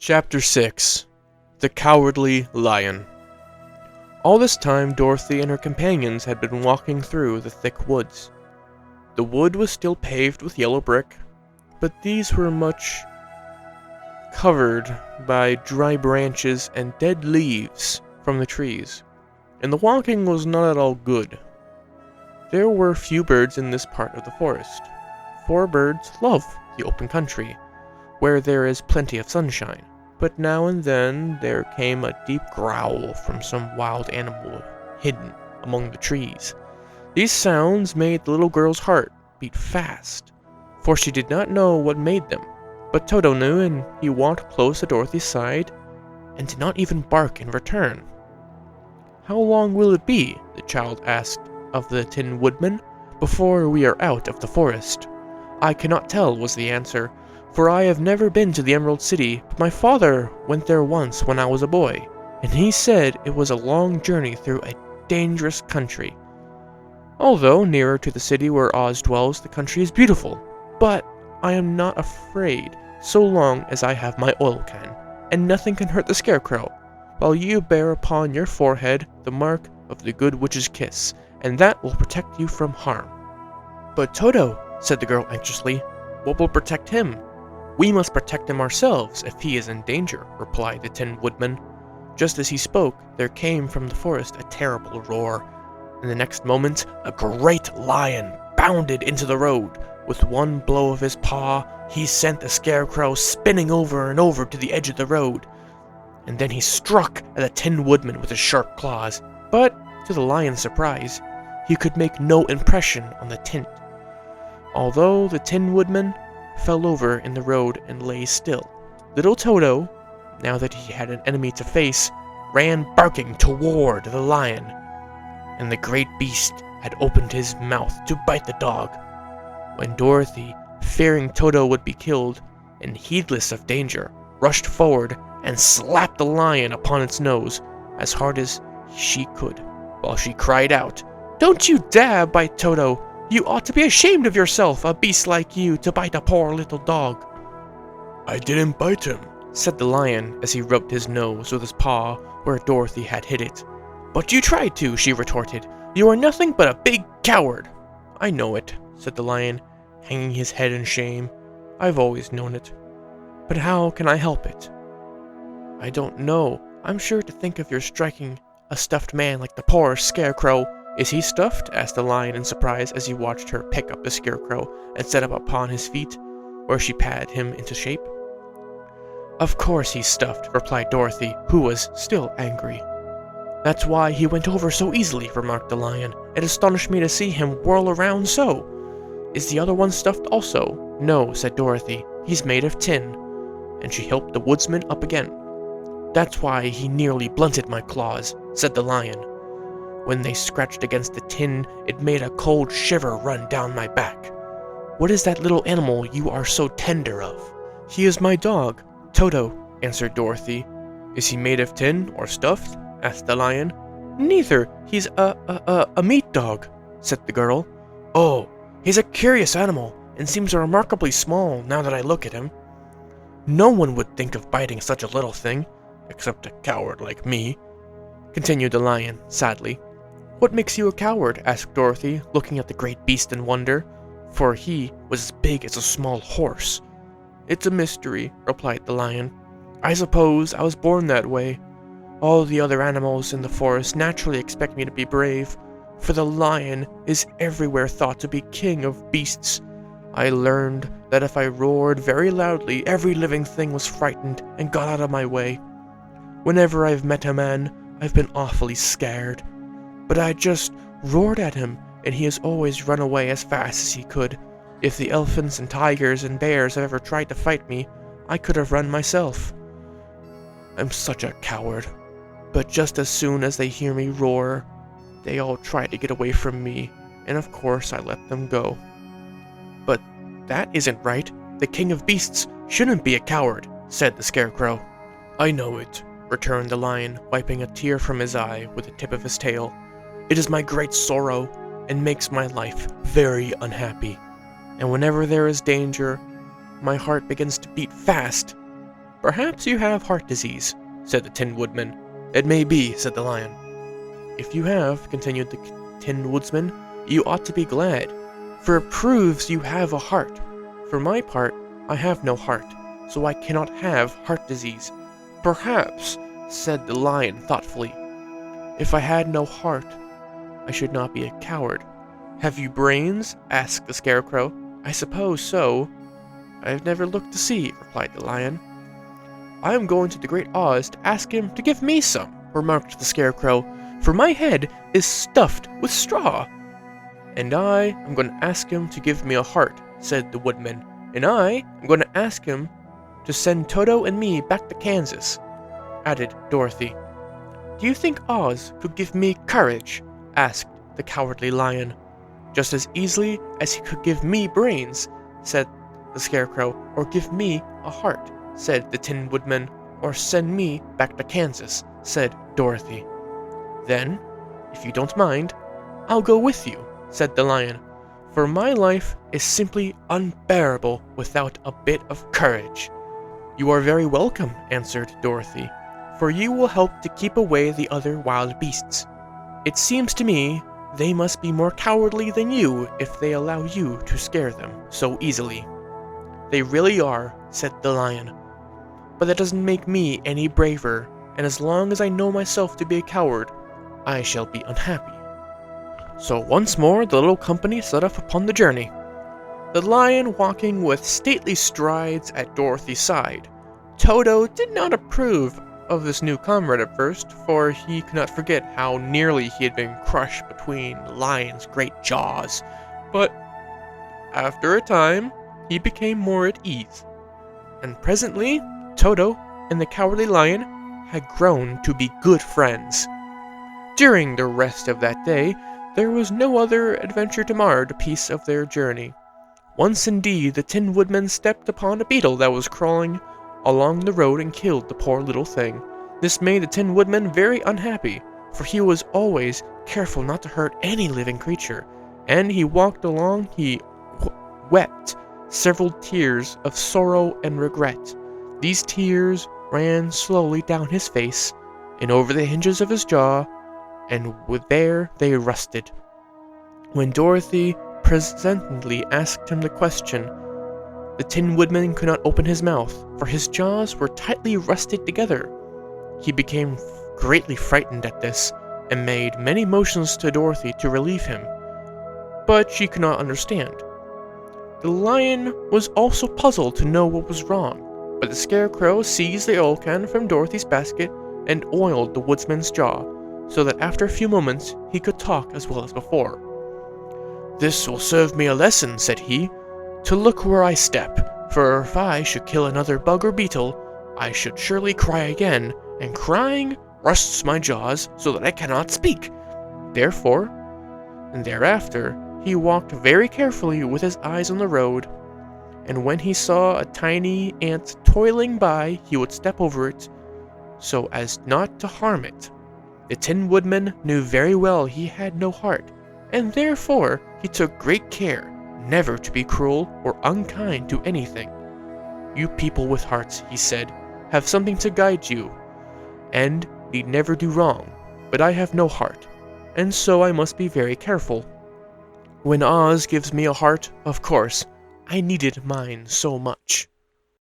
Chapter 6 The Cowardly Lion. All this time Dorothy and her companions had been walking through the thick woods. The wood was still paved with yellow brick, but these were much covered by dry branches and dead leaves from the trees, and the walking was not at all good. There were few birds in this part of the forest, for birds love the open country, where there is plenty of sunshine. But now and then there came a deep growl from some wild animal hidden among the trees. These sounds made the little girl's heart beat fast, for she did not know what made them. But Toto knew, and he walked close to Dorothy's side and did not even bark in return. "How long will it be," the child asked of the Tin Woodman, "before we are out of the forest?" "I cannot tell," was the answer, "for I have never been to the Emerald City, but my father went there once when I was a boy, and he said it was a long journey through a dangerous country. Although nearer to the city where Oz dwells, the country is beautiful, but I am not afraid so long as I have my oil can, and nothing can hurt the Scarecrow, while you bear upon your forehead the mark of the Good Witch's kiss, and that will protect you from harm." "But Toto," said the girl anxiously, "what will protect him?" "We must protect him ourselves if he is in danger," replied the Tin Woodman. Just as he spoke, there came from the forest a terrible roar, and the next moment a great lion bounded into the road. With one blow of his paw, he sent the Scarecrow spinning over and over to the edge of the road, and then he struck at the Tin Woodman with his sharp claws. But, to the lion's surprise, he could make no impression on the tin. Although the Tin Woodman fell over in the road and lay still, little Toto, now that he had an enemy to face, ran barking toward the lion, and the great beast had opened his mouth to bite the dog, when Dorothy, fearing Toto would be killed, and heedless of danger, rushed forward and slapped the lion upon its nose as hard as she could, while she cried out, "Don't you dare bite Toto! You ought to be ashamed of yourself, a beast like you, to bite a poor little dog." "I didn't bite him," said the lion as he rubbed his nose with his paw where Dorothy had hit it. "But you tried to," she retorted. "You are nothing but a big coward." "I know it," said the lion, hanging his head in shame. "I've always known it. But how can I help it?" "I don't know. I'm sure to think of your striking a stuffed man like the poor Scarecrow." "Is he stuffed?" asked the lion in surprise as he watched her pick up the Scarecrow and set him upon his feet, where she patted him into shape. "Of course he's stuffed," replied Dorothy, who was still angry. "That's why he went over so easily," remarked the lion. "It astonished me to see him whirl around so. Is the other one stuffed also?" "No," said Dorothy. "He's made of tin," and she helped the woodsman up again. "That's why he nearly blunted my claws," said the lion. "When they scratched against the tin, it made a cold shiver run down my back. What is that little animal you are so tender of?" "He is my dog, Toto," answered Dorothy. "Is he made of tin or stuffed?" asked the lion. "Neither. He's a meat dog," said the girl. "Oh, he's a curious animal, and seems remarkably small now that I look at him. No one would think of biting such a little thing, except a coward like me," continued the lion sadly. "What makes you a coward?" asked Dorothy, looking at the great beast in wonder, for he was as big as a small horse. "It's a mystery," replied the lion. "I suppose I was born that way. All the other animals in the forest naturally expect me to be brave, for the lion is everywhere thought to be king of beasts. I learned that if I roared very loudly, every living thing was frightened and got out of my way. Whenever I've met a man, I've been awfully scared. But I just roared at him, and he has always run away as fast as he could. If the elephants and tigers and bears have ever tried to fight me, I could have run myself. I'm such a coward. But just as soon as they hear me roar, they all try to get away from me, and of course I let them go." "But that isn't right. The king of beasts shouldn't be a coward," said the Scarecrow. "I know it," returned the lion, wiping a tear from his eye with the tip of his tail. "It is my great sorrow, and makes my life very unhappy. And whenever there is danger, my heart begins to beat fast. "Perhaps you have heart disease," said the Tin Woodman. "It may be," said the Lion. "If you have," continued the Tin Woodsman, "you ought to be glad, for it proves you have a heart. For my part, I have no heart, so I cannot have heart disease." "Perhaps," said the Lion thoughtfully, "if I had no heart, I should not be a coward." "Have you brains?" asked the Scarecrow. "I suppose so. I have never looked to see," replied the Lion. "I am going to the Great Oz to ask him to give me some," remarked the Scarecrow, "for my head is stuffed with straw." "And I am going to ask him to give me a heart," said the Woodman. "And I am going to ask him to send Toto and me back to Kansas," added Dorothy. "Do you think Oz could give me courage?" asked the Cowardly Lion. "Just as easily as he could give me brains," said the Scarecrow. "Or give me a heart," said the Tin Woodman. "Or send me back to Kansas," said Dorothy. "Then, if you don't mind, I'll go with you," said the Lion, "for my life is simply unbearable without a bit of courage." "You are very welcome," answered Dorothy, "for you will help to keep away the other wild beasts. It seems to me they must be more cowardly than you if they allow you to scare them so easily." "They really are," said the Lion, "but that doesn't make me any braver, and as long as I know myself to be a coward, I shall be unhappy." So once more the little company set off upon the journey, the Lion walking with stately strides at Dorothy's side. Toto did not approve of this new comrade at first, for he could not forget how nearly he had been crushed between the Lion's great jaws, but after a time he became more at ease, and presently Toto and the Cowardly Lion had grown to be good friends. During the rest of that day, there was no other adventure to mar the peace of their journey. Once indeed the Tin Woodman stepped upon a beetle that was crawling along the road and killed the poor little thing. This made the Tin Woodman very unhappy, for he was always careful not to hurt any living creature, and he walked along, he wept several tears of sorrow and regret. These tears ran slowly down his face and over the hinges of his jaw, and there they rusted. When Dorothy presently asked him the question, the Tin Woodman could not open his mouth, for his jaws were tightly rusted together. He became greatly frightened at this, and made many motions to Dorothy to relieve him, but she could not understand. The Lion was also puzzled to know what was wrong, but the Scarecrow seized the oil can from Dorothy's basket and oiled the Woodsman's jaw, so that after a few moments he could talk as well as before. "This will serve me a lesson," said he, "to look where I step, for if I should kill another bug or beetle, I should surely cry again, and crying rusts my jaws so that I cannot speak." Therefore, and thereafter, he walked very carefully with his eyes on the road, and when he saw a tiny ant toiling by, he would step over it, so as not to harm it. The Tin Woodman knew very well he had no heart, and therefore he took great care never to be cruel or unkind to anything. "You people with hearts," he said, "have something to guide you, and need never do wrong, but I have no heart, and so I must be very careful. When Oz gives me a heart, of course, I needed mine so much."